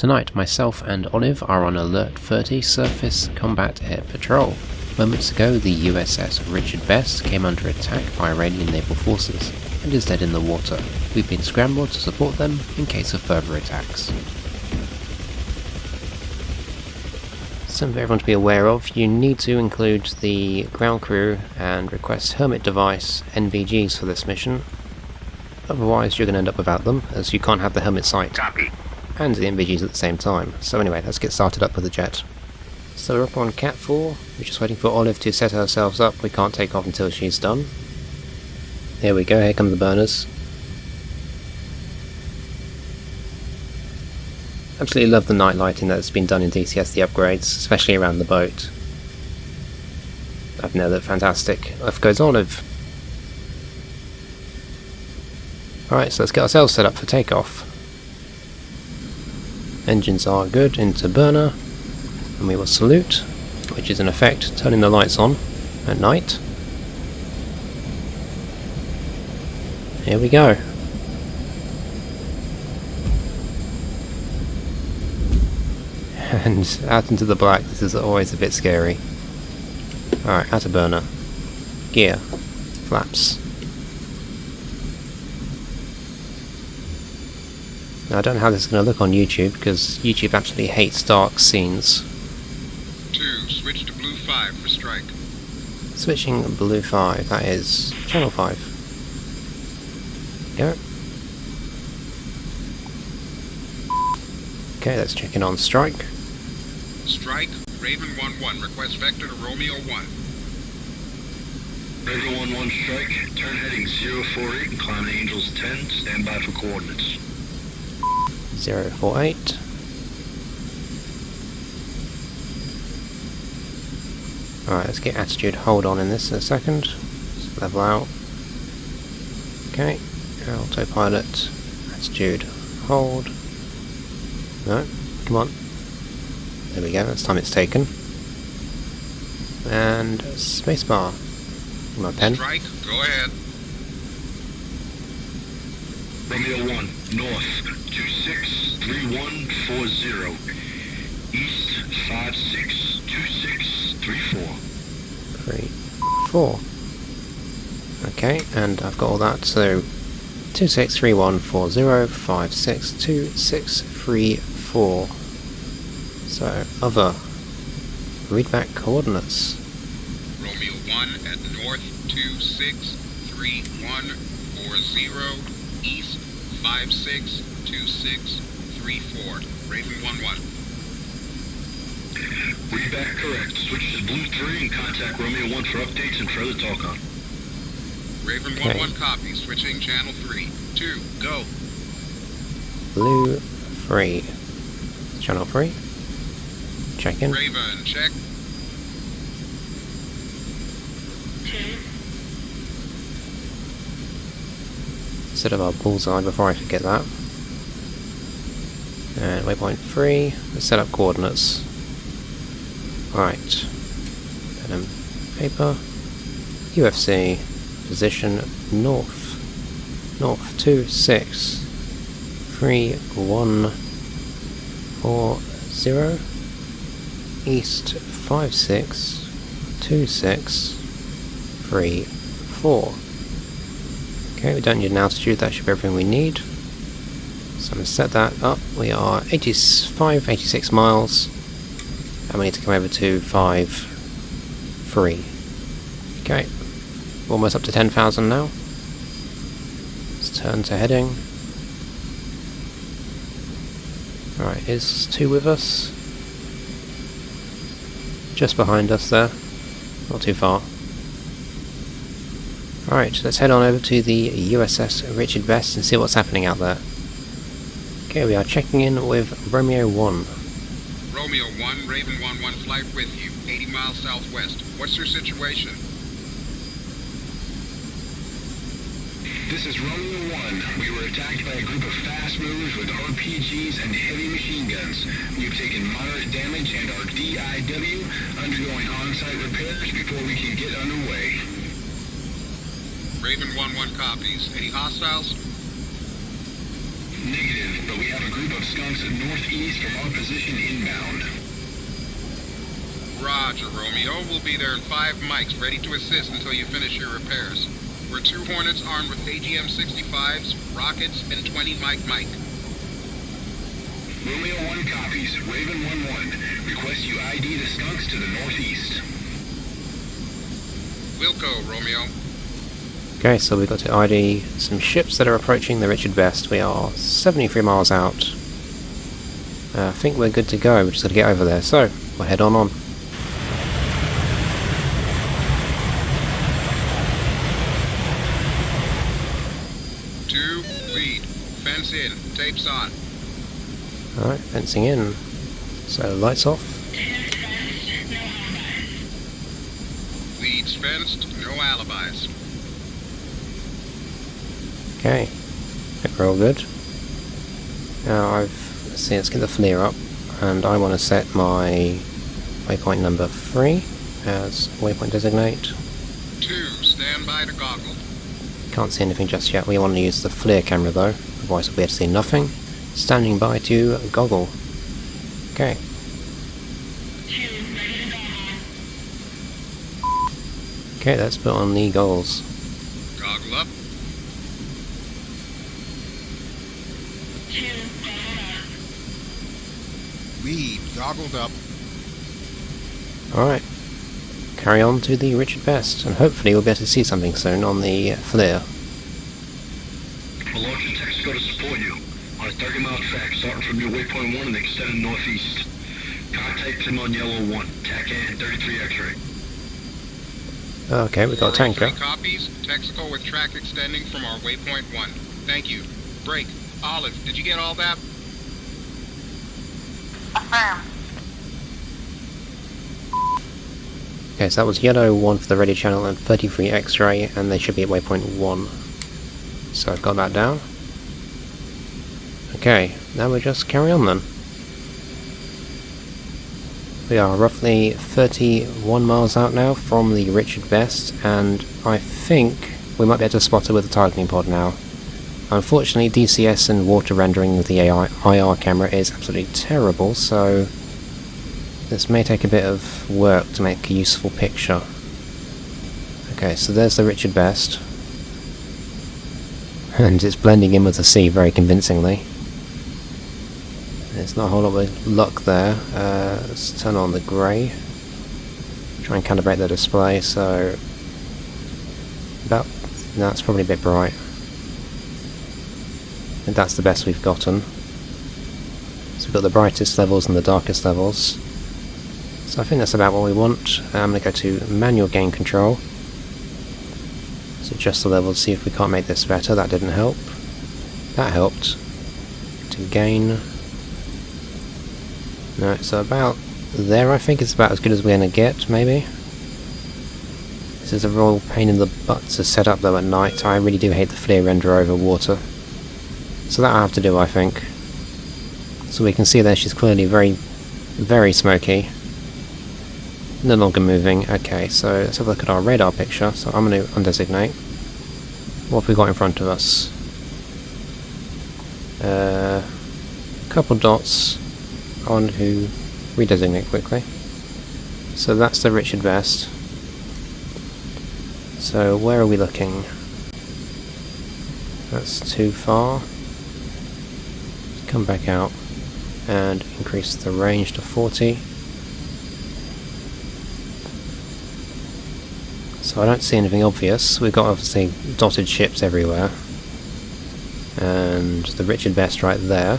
Tonight, myself and Olive are on Alert 30 Surface Combat Air Patrol. Moments ago, the USS Richard came under attack by Iranian naval forces and is dead in the water. We've been scrambled to support them in case of further attacks. Something for everyone to be aware of, you need to include the ground crew and request Hermit device NVGs for this mission. Otherwise you're going to end up without them, as you can't have the Hermit sight and the NVGs at the same time. So anyway, let's get started up with the jet. So we're up on Cat 4, we're just waiting for Olive to set ourselves up. We can't take off until she's done. Here we go, here come the burners. Absolutely love the night lighting that's been done in DCS, the upgrades, especially around the boat. I think they're fantastic. Off goes Olive. Alright, so let's get ourselves set up for takeoff. Engines are good, into burner, and we will salute, which is in effect turning the lights on at night. Here we go. And out into the black, this is always a bit scary. Alright, out of burner. Gear. Flaps. Now I don't know how this is going to look on YouTube, because YouTube absolutely hates dark scenes. 2, switch to blue 5 for strike. Switching blue 5, that is channel 5. Go. Okay, let's check in on strike. Strike, Raven 1-1, request vector to Romeo 1. Raven 1-1 strike, turn heading 048, climb Angels 10, stand by for coordinates. 048. Alright, let's get attitude hold on in this in a second. Just level out. Okay, autopilot, attitude hold. No, come on. There we go, that's time it's taken. And spacebar. My pen. Strike, go ahead. Romeo 1, north, 263140, east 562634. 4. Okay, and I've got all that, so 263140, 562634. So, other. Read back coordinates. Romeo 1 at north 263140, east 562634. Raven 1-1. Read back correct. Switch to blue 3 and contact Romeo 1 for updates and further talk on. Raven Okay. 1-1 copy, switching channel 3. 2, go. Blue 3. Channel 3. Check in. Raven, check. Set up our bullseye before I forget that. And waypoint 3. Let's set up coordinates. Right. Pen and paper. UFC. Position north. North 2631440. East 562634. Okay, we don't need an altitude, that should be everything we need. So I'm going to set that up. We are 86 miles. And we need to come over to 5-3. Okay. Almost up to 10,000 now. Let's turn to heading. Alright, is 2 with us? Just behind us there. Not too far. Alright, let's head on over to the USS Richard and see what's happening out there. Okay, we are checking in with Romeo 1. Romeo 1, Raven 1-1 flight with you, 80 miles southwest. What's your situation? This is Romeo 1. We were attacked by a group of fast movers with RPGs and heavy machine guns. We've taken moderate damage and are DIW, undergoing on-site repairs before we can get underway. Raven 1-1 copies. Any hostiles? Negative, but we have a group of skunks northeast from our position inbound. Roger, Romeo. We'll be there in 5 mics, ready to assist until you finish your repairs. We're 2 Hornets armed with AGM-65s, rockets, and 20 Mike. Romeo 1 copies. Raven 1-1. Request you ID the skunks to the northeast. Wilco, Romeo. Okay, so we've got to ID some ships that are approaching the Richard Best. We are 73 miles out. I think we're good to go, we just got to get over there, so we'll head on. 2, lead. Fence in. Tapes on. Alright, fencing in. So, lights off. Leads fenced, no alibis. Okay, I think we're all good. Now let's get the FLIR up, and I want to set my waypoint number 3 as waypoint designate. 2, stand by to goggle. Can't see anything just yet. We want to use the FLIR camera though, otherwise we'll be able to see nothing. Standing by to goggle. Okay. Okay, let's put on the goggles. Goggle up. Lead, goggled up. Alright. Carry on to the Richard Best, and hopefully we'll be able to see something soon on the FLIR. We'll launch a Texaco to support you on a 30-mile track starting from your waypoint 1 and extending northeast. Contact him on yellow 1, TACAN 33 X-ray. Okay, we've got a tanker. 403 copies. Texaco with track extending from our waypoint 1. Thank you. Break. Olive, did you get all that? Affirm. Okay, so that was yellow 1 for the radio channel and 33 X-ray, and they should be at waypoint 1. So I've got that down. Okay, now we just carry on then. We are roughly 31 miles out now from the Richard Best, and I think we might be able to spot it with the targeting pod now. Unfortunately, DCS and water rendering with the IR camera is absolutely terrible, so this may take a bit of work to make a useful picture. Okay, so there's the Richard Best, and it's blending in with the sea very convincingly. There's not a whole lot of luck there. Let's turn on the grey. Try and calibrate the display, so that's probably a bit bright. I think that's the best we've gotten. So we've got the brightest levels and the darkest levels. So I think that's about what we want. I'm going to go to manual gain control. So adjust the level to see if we can't make this better. That didn't help. That helped. To gain. No, so about there I think it's about as good as we're going to get, maybe. This is a real pain in the butt to set up though at night. I really do hate the FLIR render over water. So that I have to do, I think. So we can see there she's clearly very, very smoky. No longer moving. Okay, so let's have a look at our radar picture. So I'm going to undesignate. What have we got in front of us? Couple dots. I want to redesignate quickly. So that's the Richard Best. So where are we looking? That's too far. Come back out and increase the range to 40. So I don't see anything obvious. We've got obviously dotted ships everywhere. And the Richard Best right there.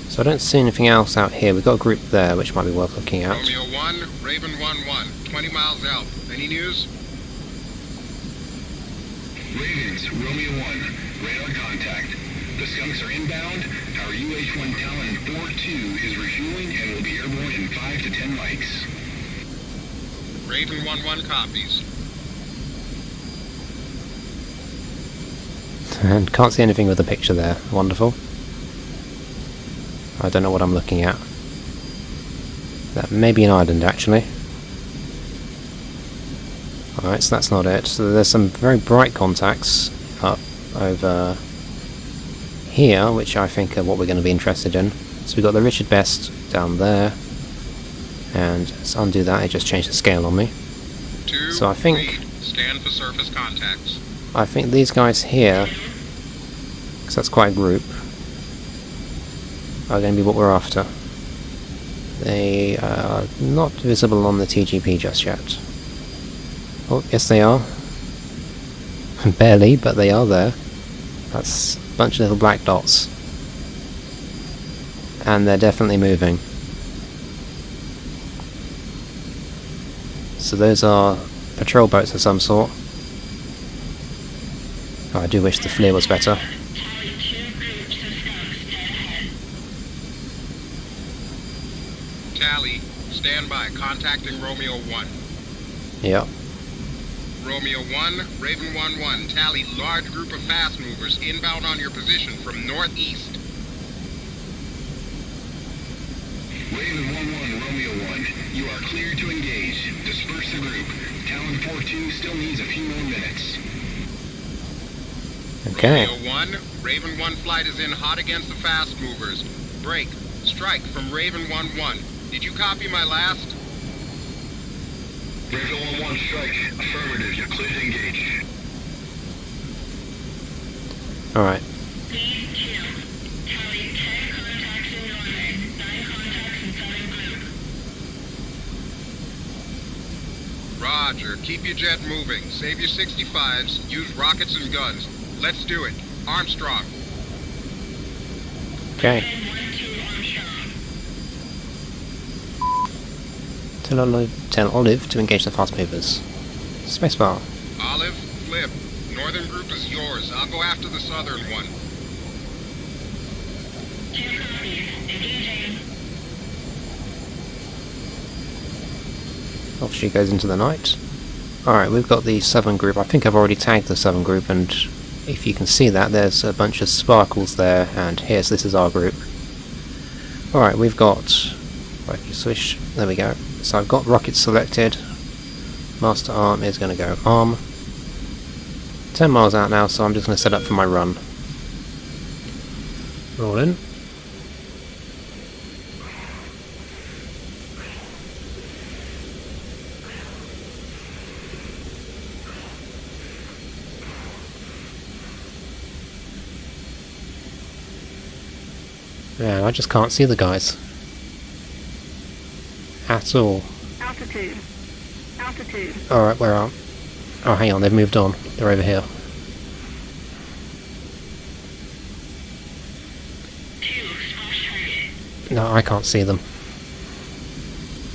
So I don't see anything else out here. We've got a group there which might be worth looking at. Romeo 1, Raven 1-1, 20 miles out. Any news? Ravens, Romeo 1, radar contact. The skunks are inbound. Our UH-1 Talon 4-2 is refueling and will be airborne in 5 to 10 mics. Raven 1-1 copies. And can't see anything with the picture there. Wonderful. I don't know what I'm looking at. That may be an island, actually. Alright, so that's not it. So there's some very bright contacts up over here, which I think are what we're going to be interested in. So we've got the Richard Best down there, and let's undo that, it just changed the scale on me. So I think... Scan for surface contacts. I think these guys here, because that's quite a group, are going to be what we're after. They are not visible on the TGP just yet. Oh, yes they are. Barely, but they are there. That's a bunch of little black dots. And they're definitely moving. So those are patrol boats of some sort. Oh, I do wish the FLIR was better. Tally, stand by. Contacting Romeo 1. Yep. Romeo 1, Raven 1-1. Tally, large group of fast movers inbound on your position from northeast. Raven 1-1, Romeo 1. You are cleared to engage. Disperse the group. Talon 4-2 still needs a few more minutes. Okay. Romeo 1, Raven 1 flight is in hot against the fast movers. Break. Strike from Raven 1-1. Did you copy my last? Raven 1-1 strike. Affirmative. You're cleared to engage. Alright. Roger. Keep your jet moving. Save your 65s. Use rockets and guns. Let's do it. Armstrong. Okay. Tell Olive to engage the fast movers. Spacebar. Olive, flip. Northern group is yours. I'll go after the southern one. Off she goes into the night. Alright, we've got the southern group. I think I've already tagged the southern group, and if you can see that, there's a bunch of sparkles there, and here's, this is our group. Alright, we've got... Right, you switch. There we go. So I've got rockets selected. Master arm is going to go arm. 10 miles out now, so I'm just going to set up for my run. Roll in. Yeah, I just can't see the guys. At all. Altitude. Altitude. Alright, where are... Oh, hang on, they've moved on. They're over here. No, I can't see them.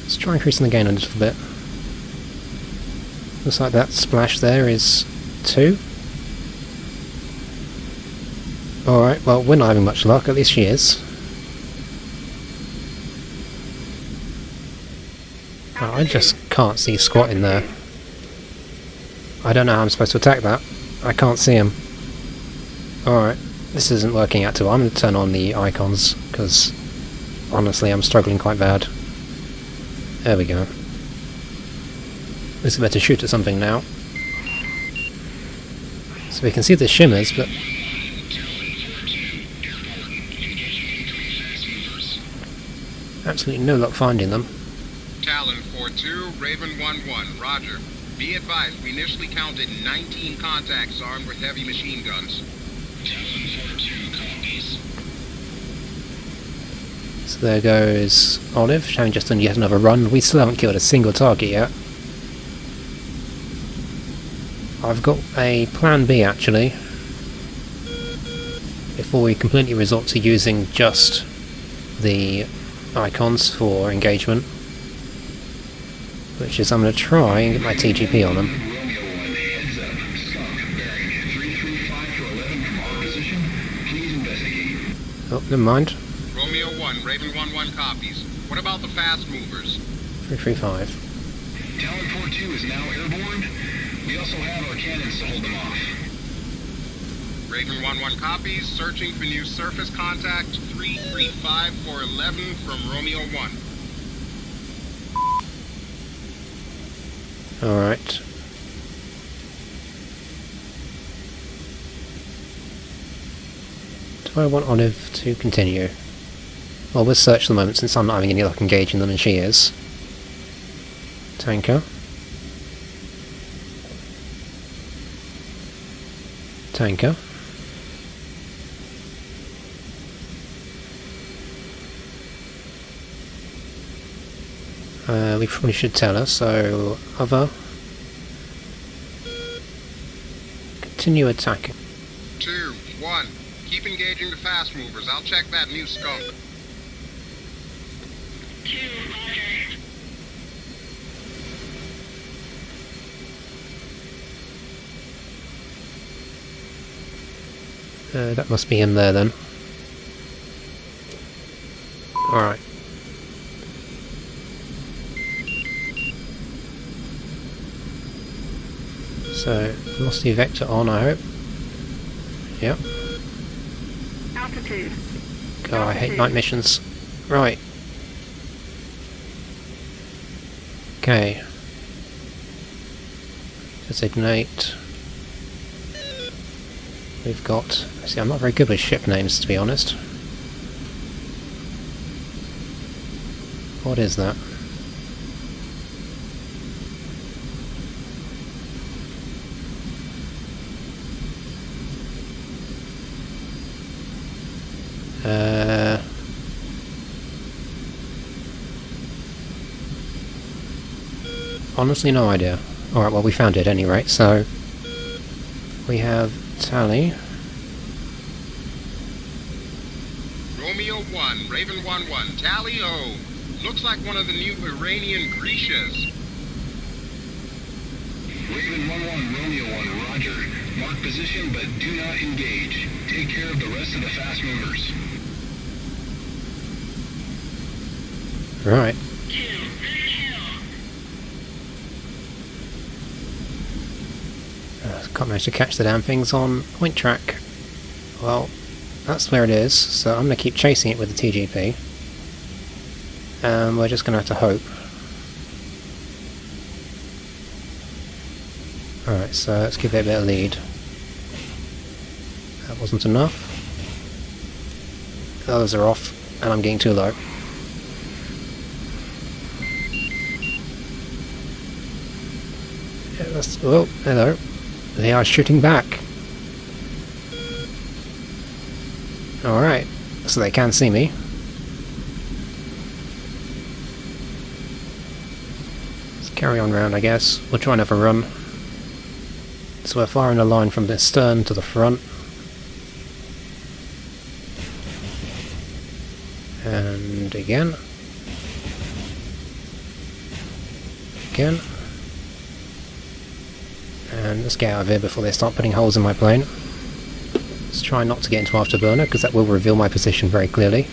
Let's try increasing the gain a little bit. Looks like that splash there is 2. Alright, well, we're not having much luck, at least she is. Oh, I just can't see squat in there. I don't know how I'm supposed to attack that. I can't see him. Alright, this isn't working out too well. I'm going to turn on the icons, because honestly I'm struggling quite bad. There we go. This is better shoot at something now. So we can see the shimmers, but... absolutely no luck finding them. Talon 4-2, Raven 1-1. Roger. Be advised, we initially counted 19 contacts armed with heavy machine guns. Talon 4-2 copies. So there goes Olive, having just done yet another run. We still haven't killed a single target yet. I've got a plan B actually, before we completely resort to using just the icons for engagement, which is I'm going to try and get my TGP on them. Romeo 1, heads up. Skunk, bearing 335 to 11 from our position. Please investigate. Oh, never mind. Romeo 1, Raven 1-1 copies. What about the fast movers? 335. Talon 4-2 is now airborne. We also have our cannons to hold them off. Raven 1-1 copies. Searching for new surface contact. 335 for 11 from Romeo 1. Alright. Do I want Olive to continue? Well, we'll search at the moment since I'm not having any luck engaging them and she is. Tanker. Tanker. We probably should tell her, so other. Continue attacking. 2, 1. Keep engaging the fast movers. I'll check that new skunk. 2, roger. That must be him there then. Alright. So, velocity vector on, I hope. Yep. Altitude. God, I hate night missions. Right. Okay. Designate. We've got... See, I'm not very good with ship names, to be honest. What is that? Honestly, no idea. Alright, well, we found it at any rate, so... We have Tally. Romeo 1, Raven 1-1, Tally-ho! Looks like one of the new Iranian Grecias. Raven 1-1, Romeo 1, roger. Mark position, but do not engage. Take care of the rest of the fast movers. Right. 2, Can't manage to catch the damn things on point track. Well, that's where it is, so I'm going to keep chasing it with the TGP. And we're just going to have to hope. Alright, so let's give it a bit of lead. That wasn't enough. The others are off, and I'm getting too low. Yeah, that's... Oh, hello. They are shooting back. Alright, so they can see me. Let's carry on round, I guess. We'll try another run. So we're firing a line from the stern to the front. And again. Again. And let's get out of here before they start putting holes in my plane. Let's try not to get into afterburner, because that will reveal my position very clearly.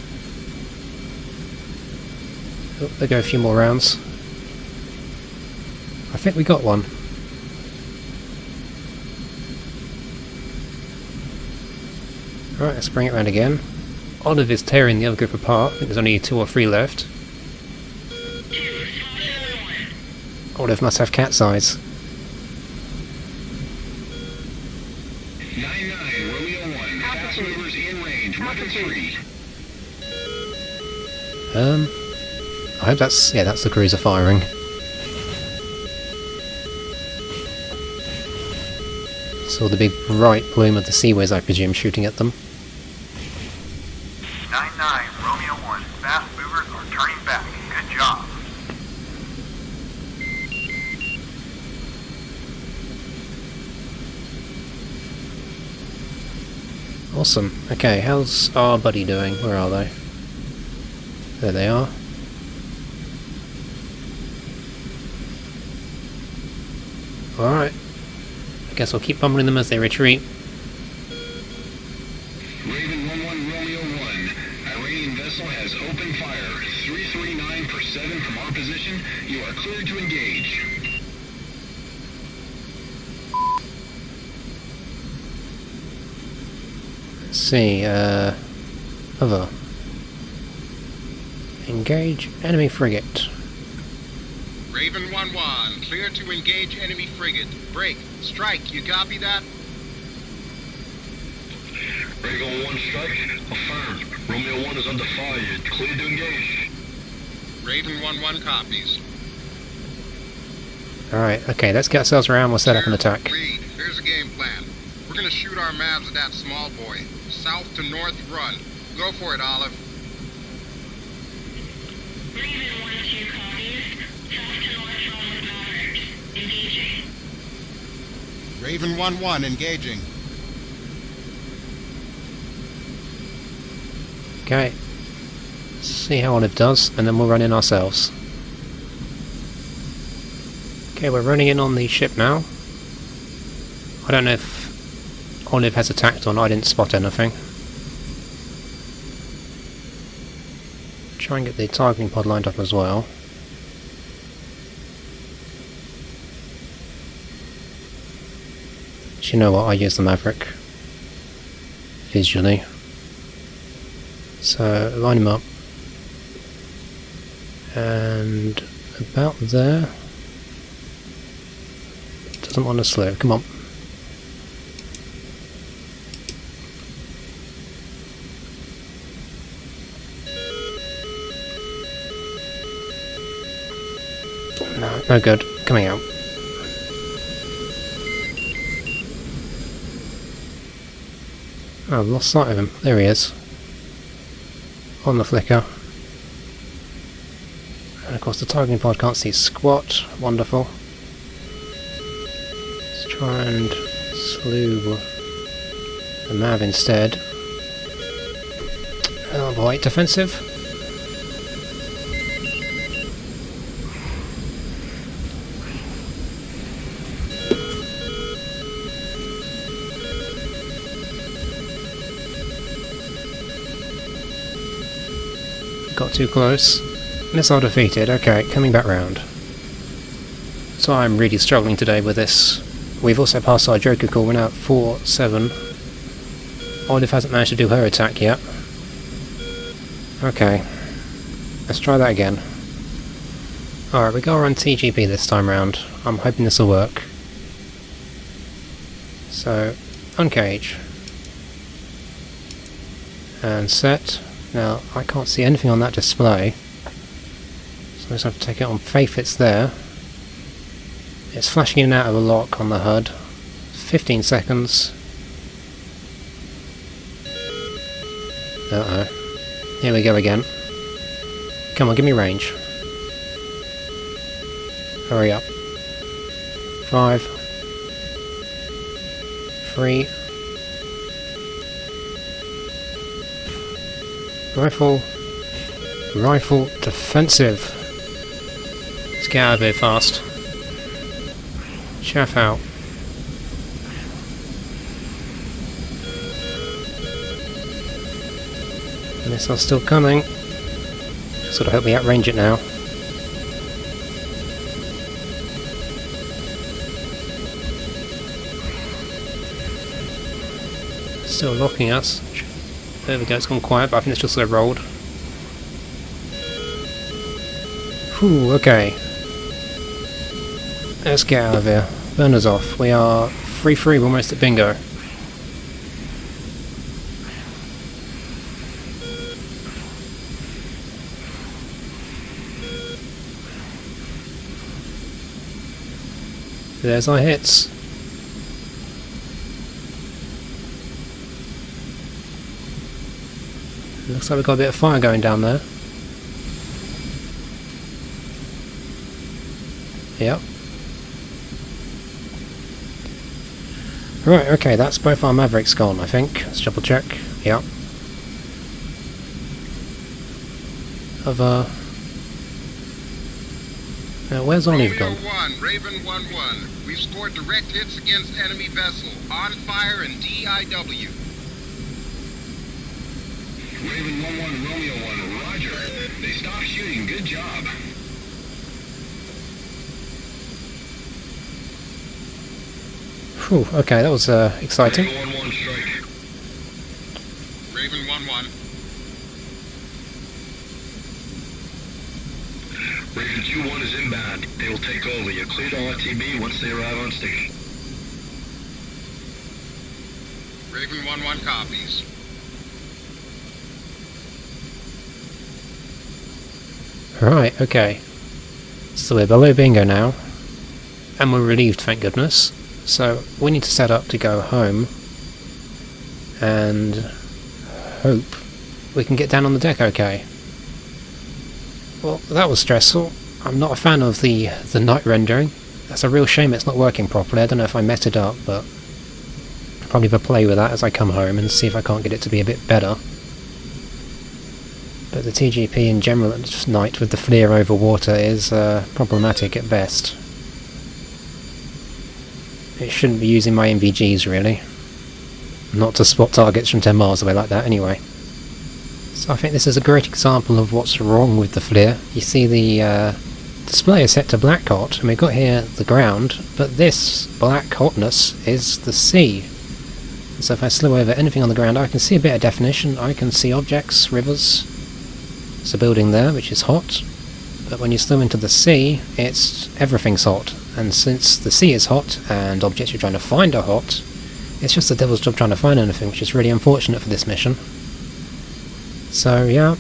Oh, there go a few more rounds. I think we got one. Alright, let's bring it round again. Olive is tearing the other group apart. I think there's only 2 or 3 left. 2, Olive must have cat's eyes. 9-9, Romeo 1, fast movers in range, weapons free. I hope that's... yeah, that's the cruiser firing. Saw the big bright plume of the Sea Whiz, I presume, shooting at them. 9-9, Romeo 1, fast movers are turning back. Good job. Awesome. Okay, how's our buddy doing? Where are they? There they are. Alright. I guess I'll keep pummeling them as they retreat. Raven 1-1, Romeo 1. Iranian vessel has opened fire. 339 per 7 from our position. You are cleared to engage. Let's see, other. Engage enemy frigate. Raven 1-1, clear to engage enemy frigate. Break. Strike. You copy that? Raven 1 strike. Affirmed. Romeo 1 is under fire. Clear to engage. Raven 1-1 copies. Alright, okay, let's get ourselves around, we'll set up an attack. Reed, here's the game plan. We're gonna shoot our mavs at that small boy. South to north run. Go for it, Olive. Raven 1-2 copies. South to north run with Mavericks. Engaging. Raven 1-1 engaging. Okay. See how Olive does, and then we'll run in ourselves. Okay, we're running in on the ship now. I don't know if Olive has attacked or not, I didn't spot anything. Try and get the targeting pod lined up as well. Do you know what, I use the Maverick visually. So, line him up. And about there. Doesn't want to slow, come on. No, no good. Coming out. Oh, I've lost sight of him. There he is. On the flicker. And of course the targeting pod can't see squat. Wonderful. Let's try and slew the Mav instead. Oh boy, defensive. Got too close. Missile defeated. Okay, coming back round. So I'm really struggling today with this. We've also passed our Joker call. We're now at 4-7. Olive hasn't managed to do her attack yet. Okay. Let's try that again. Alright, we gotta run TGP this time round. I'm hoping this will work. So, uncage. And set. Now, I can't see anything on that display. So I just have to take it on faith it's there. It's flashing in and out of a lock on the HUD. 15 seconds. Uh-oh. Here we go again. Come on, give me range. Hurry up. 5. 3. Rifle. Rifle defensive. Let's get out of here fast. Chaff out. Missile's still coming. Sort of hope we outrange it now. Still locking us. There we go, it's gone quiet, but I think it's just so rolled. Whew, okay. Let's get out of here. Burners off. We are 3-3, we're almost at bingo. There's our hits. Looks like we've got a bit of fire going down there. Yep. Right, okay, that's both our Mavericks gone, I think. Let's double check. Yep. Now, where's Olive gone? Romeo 1, Raven 1-1. We've scored direct hits against enemy vessel. On fire and DIW. Raven 1-1, Romeo 1, roger. They stopped shooting, good job. Whew, okay, that was exciting. Raven 1-1 strike. Raven 1-1. Raven 2-1 is inbound. They will take over. You cleared all RTB once they arrive on station. Raven 1-1 copies. Right, okay. So we're below bingo now. And we're relieved, thank goodness. So we need to set up to go home. And hope we can get down on the deck okay. Well, that was stressful. I'm not a fan of the night rendering. That's a real shame it's not working properly. I don't know if I messed it up, but I'll probably have a play with that as I come home and see if I can't get it to be a bit better. But the TGP in general at night with the FLIR over water is problematic at best. It shouldn't be using my MVGs really. Not to spot targets from 10 miles away like that anyway. So I think this is a great example of what's wrong with the FLIR. You see the display is set to black hot, and we've got here the ground, but this black hotness is the sea. So if I slow over anything on the ground, I can see a bit of definition. I can see objects, rivers. There's a building there which is hot, but when you slow into the sea, everything's hot. And since the sea is hot and objects you're trying to find are hot, it's just the devil's job trying to find anything, which is really unfortunate for this mission. So yeah,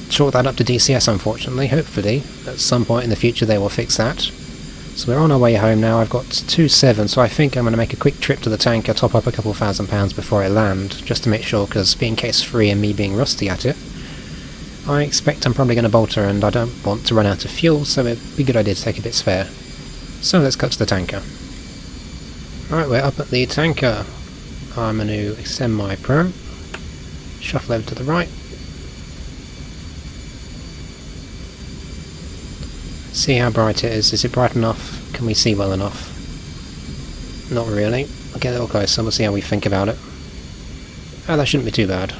chalk that up to DCS unfortunately. Hopefully at some point in the future they will fix that. So we're on our way home now. I've got 2.7, so I think I'm going to make a quick trip to the tanker, top up a couple £1,000 before I land, just to make sure, because being case free and me being rusty at it, I expect I'm probably going to bolter and I don't want to run out of fuel, so it'd be a good idea to take a bit spare. So let's cut to the tanker. Alright, we're up at the tanker. I'm going to extend my pro, shuffle over to the right. See how bright it is. Is it bright enough? Can we see well enough? Not really. I'll get a little closer, we'll see how we think about it. Oh, that shouldn't be too bad.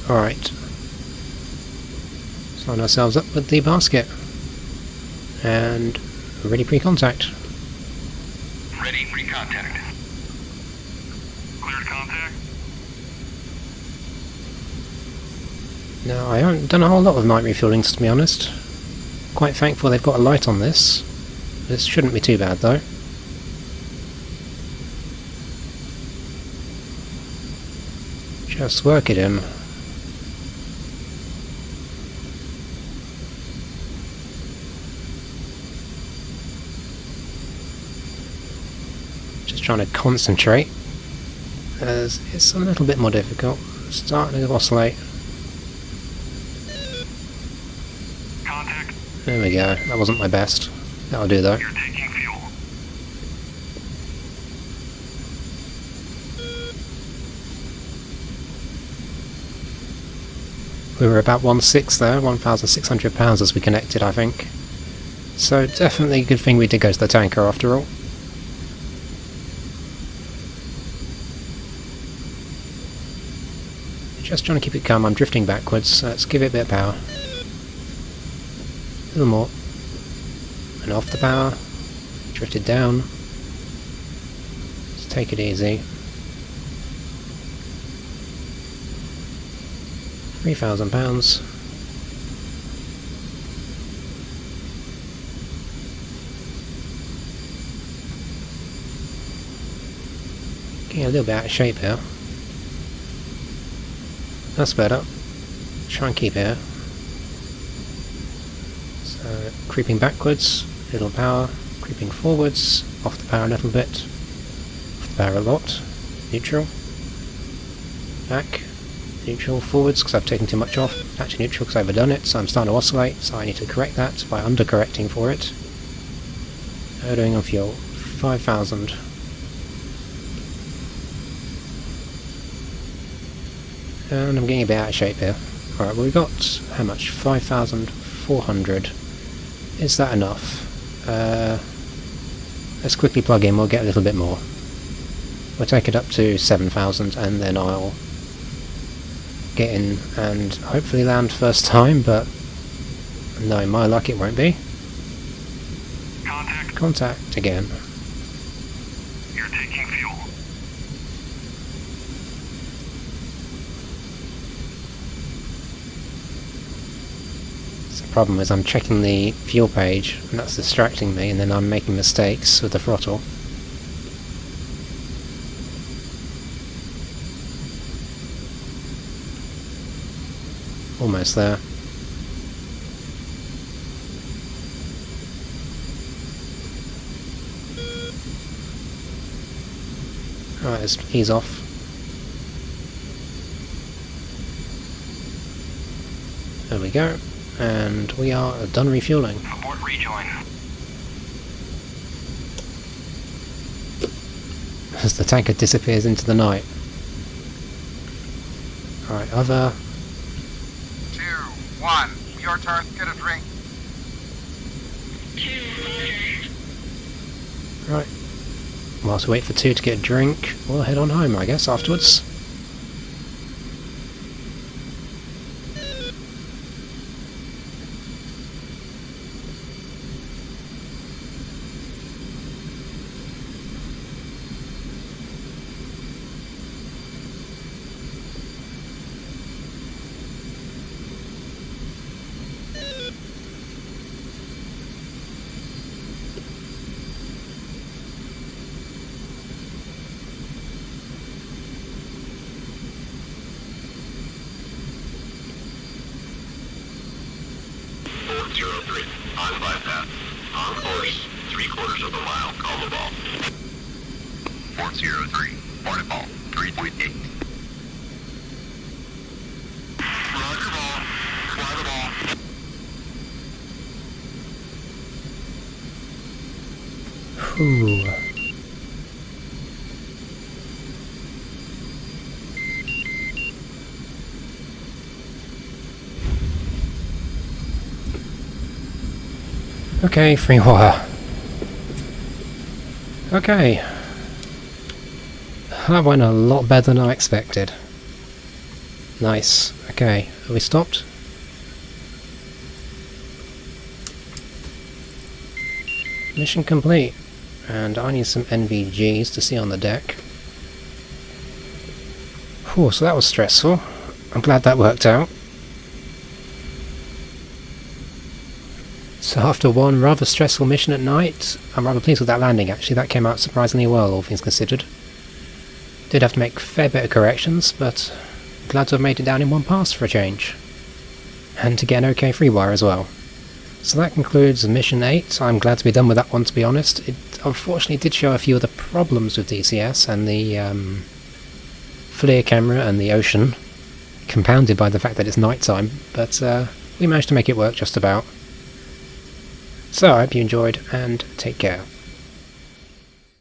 Alright. Let's line ourselves up with the basket. And we're ready pre-contact. Ready, pre-contact. Cleared contact. Now, I haven't done a whole lot of night refueling, to be honest. Quite thankful they've got a light on this. This shouldn't be too bad, though. Just work it in. Just trying to concentrate, as it's a little bit more difficult. Starting to oscillate. Contact. There we go. That wasn't my best. That'll do though. You're taking fuel. We were about 1.6 there, £1,600 as we connected, I think. So definitely a good thing we did go to the tanker after all. Just trying to keep it calm. I'm drifting backwards, so let's give it a bit of power. A little more. And off the power. Drifted down. Let's take it easy. £3,000. Getting a little bit out of shape here. That's better. Try and keep here. So, creeping backwards, little power, creeping forwards, off the power a little bit, off the power a lot, neutral, back, neutral, forwards because I've taken too much off, back to neutral because I've overdone it, so I'm starting to oscillate, so I need to correct that by undercorrecting for it. How are we doing on fuel? 5,000. And I'm getting a bit out of shape here. Alright, well we got, how much? 5,400. Is that enough? Let's quickly plug in, we'll get a little bit more. We'll take it up to 7,000 and then I'll get in and hopefully land first time, but knowing my luck it won't be. Contact. Contact again. You're taking fuel. The problem is I'm checking the fuel page and that's distracting me, and then I'm making mistakes with the throttle. almost there. Right, let's ease off. There we go, and we are done refueling. Abort rejoin. As the tanker disappears into the night. Alright, other... 2, 1. Your turn. Get a drink. 2, Roger. Right. Whilst we wait for 2 to get a drink, we'll head on home, I guess, afterwards. On bypass. On course. 3/4 of a mile. Call the ball. 403. Hornet ball. 3.8. Roger ball. Fly the ball. Whew. Okay, free wire. Okay. That went a lot better than I expected. Nice. Okay, are we stopped? Mission complete. And I need some NVGs to see on the deck. Whew, so that was stressful. I'm glad that worked out. So after one rather stressful mission at night, I'm rather pleased with that landing actually. That came out surprisingly well, all things considered. Did have to make a fair bit of corrections, but glad to have made it down in one pass for a change. And to get an okay free wire as well. So that concludes mission 8. I'm glad to be done with that one, to be honest. It unfortunately did show a few of the problems with DCS and the FLIR camera and the ocean, compounded by the fact that it's night time, but we managed to make it work just about. So I hope you enjoyed, and take care.